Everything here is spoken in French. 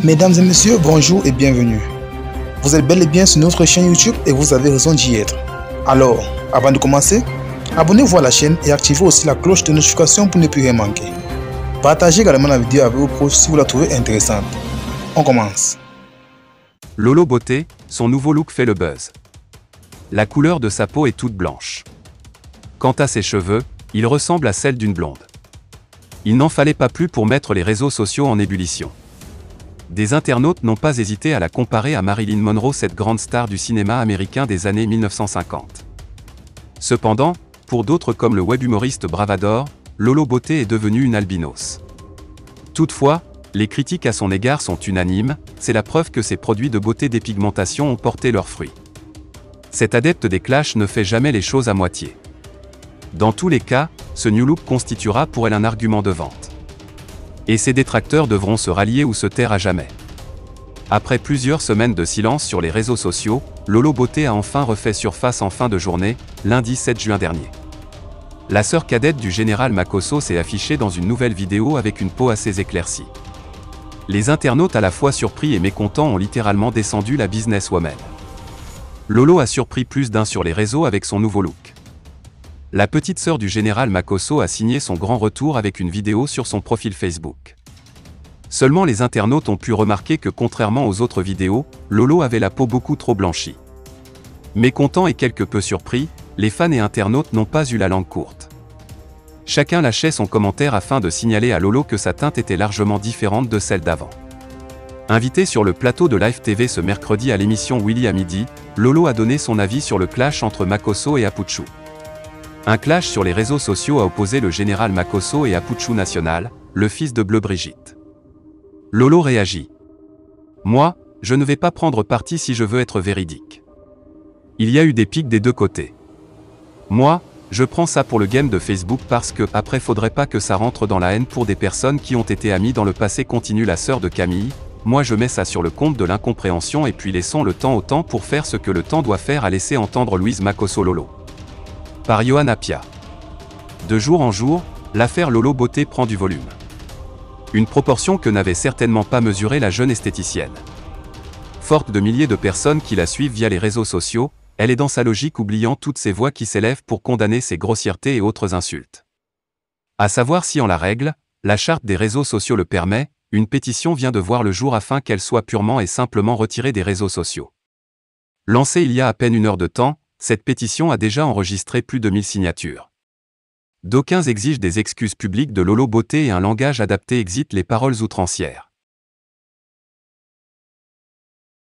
Mesdames et messieurs, bonjour et bienvenue. Vous êtes bel et bien sur notre chaîne YouTube et vous avez raison d'y être. Alors, avant de commencer, abonnez-vous à la chaîne et activez aussi la cloche de notification pour ne plus rien manquer. Partagez également la vidéo avec vos proches si vous la trouvez intéressante. On commence. Lolo Beauté, son nouveau look fait le buzz. La couleur de sa peau est toute blanche. Quant à ses cheveux, il ressemble à celle d'une blonde. Il n'en fallait pas plus pour mettre les réseaux sociaux en ébullition. Des internautes n'ont pas hésité à la comparer à Marilyn Monroe, cette grande star du cinéma américain des années 1950. Cependant, pour d'autres comme le web humoriste Bravador, Lolo Beauté est devenue une albinos. Toutefois, les critiques à son égard sont unanimes, c'est la preuve que ses produits de beauté dépigmentation ont porté leurs fruits. Cet adepte des clashs ne fait jamais les choses à moitié. Dans tous les cas, ce new look constituera pour elle un argument de vente. Et ses détracteurs devront se rallier ou se taire à jamais. Après plusieurs semaines de silence sur les réseaux sociaux, Lolo Beauté a enfin refait surface en fin de journée, lundi 7 juin dernier. La sœur cadette du général Makosso s'est affichée dans une nouvelle vidéo avec une peau assez éclaircie. Les internautes à la fois surpris et mécontents ont littéralement descendu la businesswoman. Lolo a surpris plus d'un sur les réseaux avec son nouveau look. La petite sœur du général Makosso a signé son grand retour avec une vidéo sur son profil Facebook. Seulement les internautes ont pu remarquer que contrairement aux autres vidéos, Lolo avait la peau beaucoup trop blanchie. Mécontents et quelque peu surpris, les fans et internautes n'ont pas eu la langue courte. Chacun lâchait son commentaire afin de signaler à Lolo que sa teinte était largement différente de celle d'avant. Invité sur le plateau de Live TV ce mercredi à l'émission Willy à midi, Lolo a donné son avis sur le clash entre Makosso et Apuchu. Un clash sur les réseaux sociaux a opposé le général Makosso et Apuchu National, le fils de Bleu Brigitte. Lolo réagit. « Moi, je ne vais pas prendre parti si je veux être véridique. Il y a eu des pics des deux côtés. Moi, je prends ça pour le game de Facebook parce que, après faudrait pas que ça rentre dans la haine pour des personnes qui ont été amies dans le passé, continue la sœur de Camille. Moi je mets ça sur le compte de l'incompréhension et puis laissons le temps au temps pour faire ce que le temps doit faire, a laissé entendre Louise Makosso Lolo. Par Johan Appia. De jour en jour, l'affaire Lolo Beauté prend du volume. Une proportion que n'avait certainement pas mesurée la jeune esthéticienne. Forte de milliers de personnes qui la suivent via les réseaux sociaux, elle est dans sa logique, oubliant toutes ces voix qui s'élèvent pour condamner ses grossièretés et autres insultes. À savoir si en la règle, la charte des réseaux sociaux le permet, une pétition vient de voir le jour afin qu'elle soit purement et simplement retirée des réseaux sociaux. Lancée il y a à peine une heure de temps, cette pétition a déjà enregistré plus de 1000 signatures. D'aucuns exigent des excuses publiques de Lolo Beauté et un langage adapté, exit les paroles outrancières.